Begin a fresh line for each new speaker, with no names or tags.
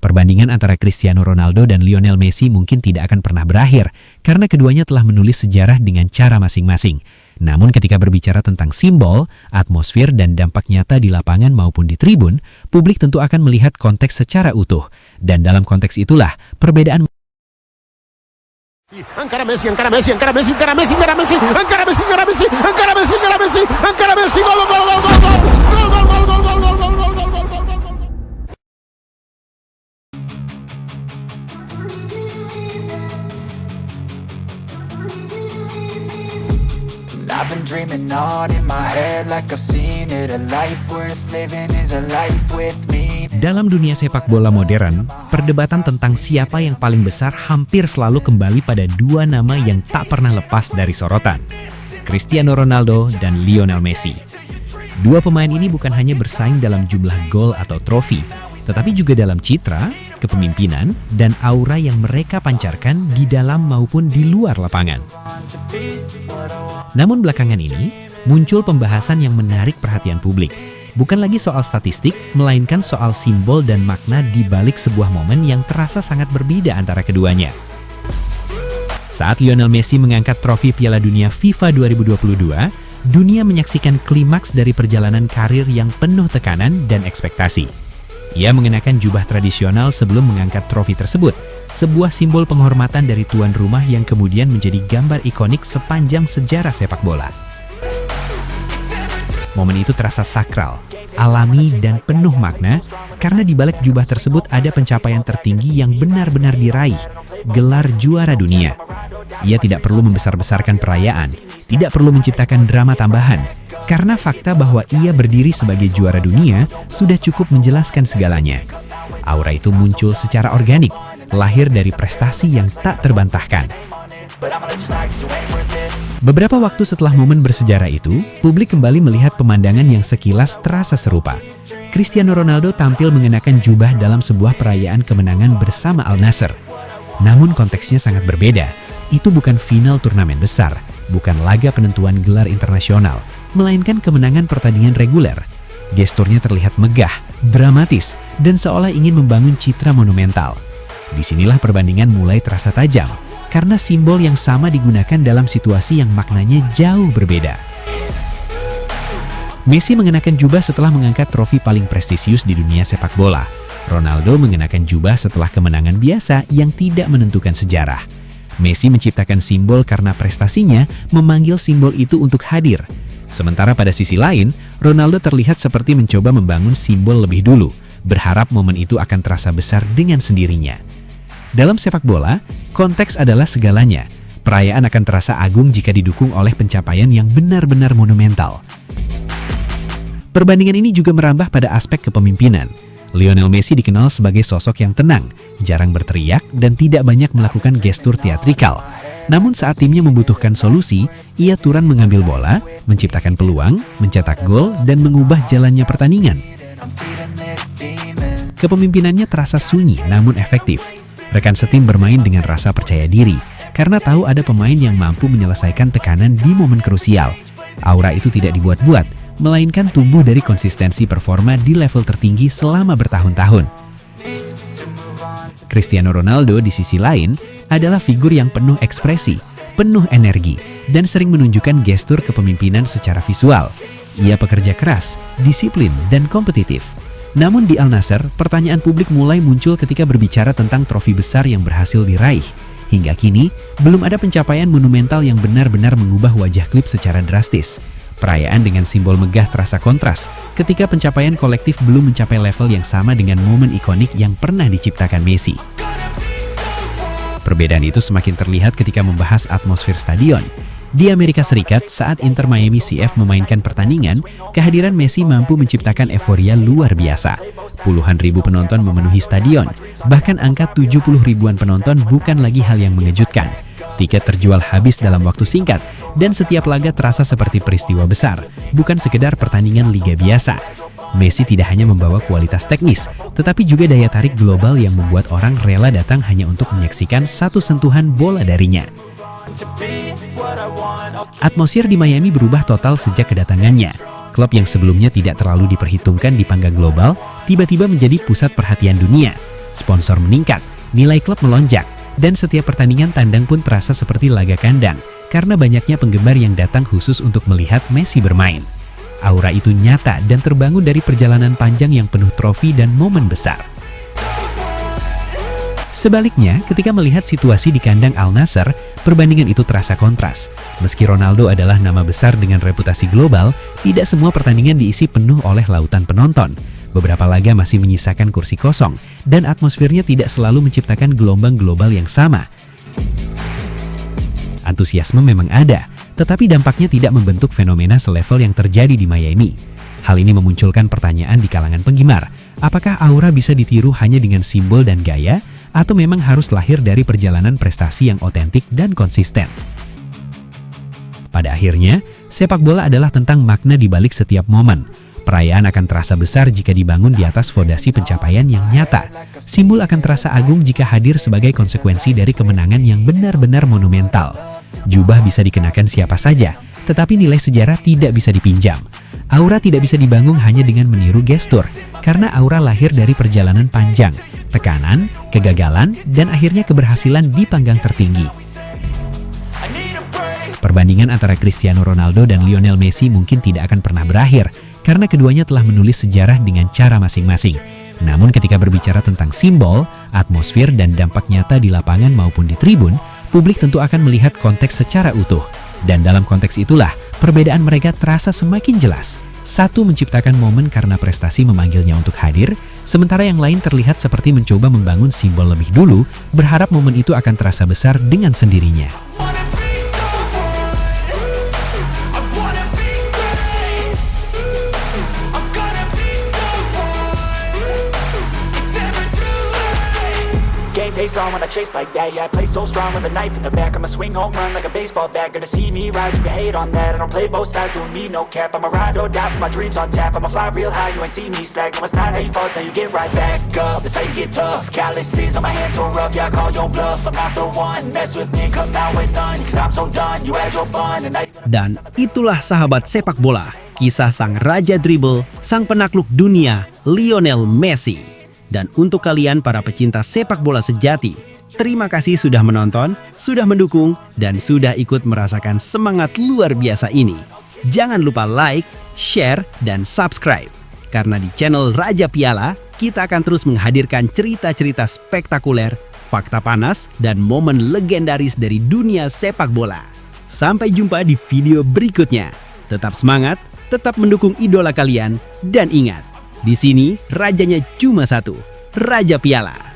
Perbandingan antara Cristiano Ronaldo dan Lionel Messi mungkin tidak akan pernah berakhir karena keduanya telah menulis sejarah dengan cara masing-masing. Namun ketika berbicara tentang simbol, atmosfer, dan dampak nyata di lapangan maupun di tribun, publik tentu akan melihat konteks secara utuh. Dan dalam konteks itulah perbedaan
encara Messi, encara Messi, encara Messi, encara Messi, encara Messi, encara Messi, encara Messi, encara Messi, encara Messi, encara Messi, gol, gol, gol, gol, gol, gol, gol, gol, gol, gol, gol, gol, gol.
I've been dreaming on in my head like I've seen it. A life worth living is a life with me.
Dalam dunia sepak bola modern, perdebatan tentang siapa yang paling besar hampir selalu kembali pada dua nama yang tak pernah lepas dari sorotan, Cristiano Ronaldo dan Lionel Messi. Dua pemain ini bukan hanya bersaing dalam jumlah gol atau trofi, tetapi juga dalam citra, kepemimpinan, dan aura yang mereka pancarkan di dalam maupun di luar lapangan. Namun belakangan ini, muncul pembahasan yang menarik perhatian publik. Bukan lagi soal statistik, melainkan soal simbol dan makna di balik sebuah momen yang terasa sangat berbeda antara keduanya. Saat Lionel Messi mengangkat trofi Piala Dunia FIFA 2022, dunia menyaksikan klimaks dari perjalanan karir yang penuh tekanan dan ekspektasi. Ia mengenakan jubah tradisional sebelum mengangkat trofi tersebut, sebuah simbol penghormatan dari tuan rumah yang kemudian menjadi gambar ikonik sepanjang sejarah sepak bola. Momen itu terasa sakral, alami, dan penuh makna karena di balik jubah tersebut ada pencapaian tertinggi yang benar-benar diraih, gelar juara dunia. Ia tidak perlu membesar-besarkan perayaan, tidak perlu menciptakan drama tambahan, karena fakta bahwa ia berdiri sebagai juara dunia sudah cukup menjelaskan segalanya. Aura itu muncul secara organik, lahir dari prestasi yang tak terbantahkan. Beberapa waktu setelah momen bersejarah itu, publik kembali melihat pemandangan yang sekilas terasa serupa. Cristiano Ronaldo tampil mengenakan jubah dalam sebuah perayaan kemenangan bersama Al Nassr. Namun konteksnya sangat berbeda. Itu bukan final turnamen besar, bukan laga penentuan gelar internasional, melainkan kemenangan pertandingan reguler. Gesturnya terlihat megah, dramatis, dan seolah ingin membangun citra monumental. Disinilah perbandingan mulai terasa tajam, karena simbol yang sama digunakan dalam situasi yang maknanya jauh berbeda. Messi mengenakan jubah setelah mengangkat trofi paling prestisius di dunia sepak bola. Ronaldo mengenakan jubah setelah kemenangan biasa yang tidak menentukan sejarah. Messi menciptakan simbol karena prestasinya memanggil simbol itu untuk hadir. Sementara pada sisi lain, Ronaldo terlihat seperti mencoba membangun simbol lebih dulu, berharap momen itu akan terasa besar dengan sendirinya. Dalam sepak bola, konteks adalah segalanya. Perayaan akan terasa agung jika didukung oleh pencapaian yang benar-benar monumental. Perbandingan ini juga merambah pada aspek kepemimpinan. Lionel Messi dikenal sebagai sosok yang tenang, jarang berteriak, dan tidak banyak melakukan gestur teatrikal. Namun saat timnya membutuhkan solusi, ia turun mengambil bola, menciptakan peluang, mencetak gol, dan mengubah jalannya pertandingan. Kepemimpinannya terasa sunyi namun efektif. Rekan setim bermain dengan rasa percaya diri, karena tahu ada pemain yang mampu menyelesaikan tekanan di momen krusial. Aura itu tidak dibuat-buat, melainkan tumbuh dari konsistensi performa di level tertinggi selama bertahun-tahun. Cristiano Ronaldo di sisi lain adalah figur yang penuh ekspresi, penuh energi, dan sering menunjukkan gestur kepemimpinan secara visual. Ia pekerja keras, disiplin, dan kompetitif. Namun di Al Nassr, pertanyaan publik mulai muncul ketika berbicara tentang trofi besar yang berhasil diraih. Hingga kini, belum ada pencapaian monumental yang benar-benar mengubah wajah klub secara drastis. Perayaan dengan simbol megah terasa kontras ketika pencapaian kolektif belum mencapai level yang sama dengan momen ikonik yang pernah diciptakan Messi. Perbedaan itu semakin terlihat ketika membahas atmosfer stadion. Di Amerika Serikat, saat Inter Miami CF memainkan pertandingan, kehadiran Messi mampu menciptakan euforia luar biasa. Puluhan ribu penonton memenuhi stadion, bahkan angka 70 ribuan penonton bukan lagi hal yang mengejutkan. Tiket terjual habis dalam waktu singkat, dan setiap laga terasa seperti peristiwa besar, bukan sekedar pertandingan liga biasa. Messi tidak hanya membawa kualitas teknis, tetapi juga daya tarik global yang membuat orang rela datang hanya untuk menyaksikan satu sentuhan bola darinya. Atmosfer di Miami berubah total sejak kedatangannya. Klub yang sebelumnya tidak terlalu diperhitungkan di panggung global, tiba-tiba menjadi pusat perhatian dunia. Sponsor meningkat, nilai klub melonjak, dan setiap pertandingan tandang pun terasa seperti laga kandang karena banyaknya penggemar yang datang khusus untuk melihat Messi bermain. Aura itu nyata dan terbangun dari perjalanan panjang yang penuh trofi dan momen besar. Sebaliknya, ketika melihat situasi di kandang Al Nassr, perbandingan itu terasa kontras. Meski Ronaldo adalah nama besar dengan reputasi global, tidak semua pertandingan diisi penuh oleh lautan penonton. Beberapa laga masih menyisakan kursi kosong, dan atmosfernya tidak selalu menciptakan gelombang global yang sama. Antusiasme memang ada, tetapi dampaknya tidak membentuk fenomena selevel yang terjadi di Miami. Hal ini memunculkan pertanyaan di kalangan penggemar, apakah aura bisa ditiru hanya dengan simbol dan gaya, atau memang harus lahir dari perjalanan prestasi yang otentik dan konsisten? Pada akhirnya, sepak bola adalah tentang makna di balik setiap momen. Perayaan akan terasa besar jika dibangun di atas fondasi pencapaian yang nyata. Simbol akan terasa agung jika hadir sebagai konsekuensi dari kemenangan yang benar-benar monumental. Jubah bisa dikenakan siapa saja, tetapi nilai sejarah tidak bisa dipinjam. Aura tidak bisa dibangun hanya dengan meniru gestur, karena aura lahir dari perjalanan panjang, tekanan, kegagalan, dan akhirnya keberhasilan di panggang tertinggi. Perbandingan antara Cristiano Ronaldo dan Lionel Messi mungkin tidak akan pernah berakhir, karena keduanya telah menulis sejarah dengan cara masing-masing. Namun ketika berbicara tentang simbol, atmosfer, dan dampak nyata di lapangan maupun di tribun, publik tentu akan melihat konteks secara utuh. Dan dalam konteks itulah, perbedaan mereka terasa semakin jelas. Satu menciptakan momen karena prestasi memanggilnya untuk hadir, sementara yang lain terlihat seperti mencoba membangun simbol lebih dulu, berharap momen itu akan terasa besar dengan sendirinya.
Game face on when I chase like that. Yeah, I play so strong with a knife in the back. I'ma swing home run like a baseball bat. Gonna see me rise, you can hate on that. I don't play both sides, doing me no cap. I'ma ride or die for my dreams on tap. I'ma fly real high, you ain't see me slack. No, it's not how you fall, it's how you get right back up. That's how you get tough. Calluses on my hands so rough, yeah, I call your bluff. I'm not the one, mess with me, come out with none. Cause I'm so done, you had your fun and I...
Dan itulah sahabat sepak bola, kisah sang raja dribble, sang penakluk dunia, Lionel Messi. Dan untuk kalian para pecinta sepak bola sejati, terima kasih sudah menonton, sudah mendukung, dan sudah ikut merasakan semangat luar biasa ini. Jangan lupa like, share, dan subscribe. Karena di channel Raja Piala, kita akan terus menghadirkan cerita-cerita spektakuler, fakta panas, dan momen legendaris dari dunia sepak bola. Sampai jumpa di video berikutnya. Tetap semangat, tetap mendukung idola kalian, dan ingat, di sini rajanya cuma satu, Raja Piala.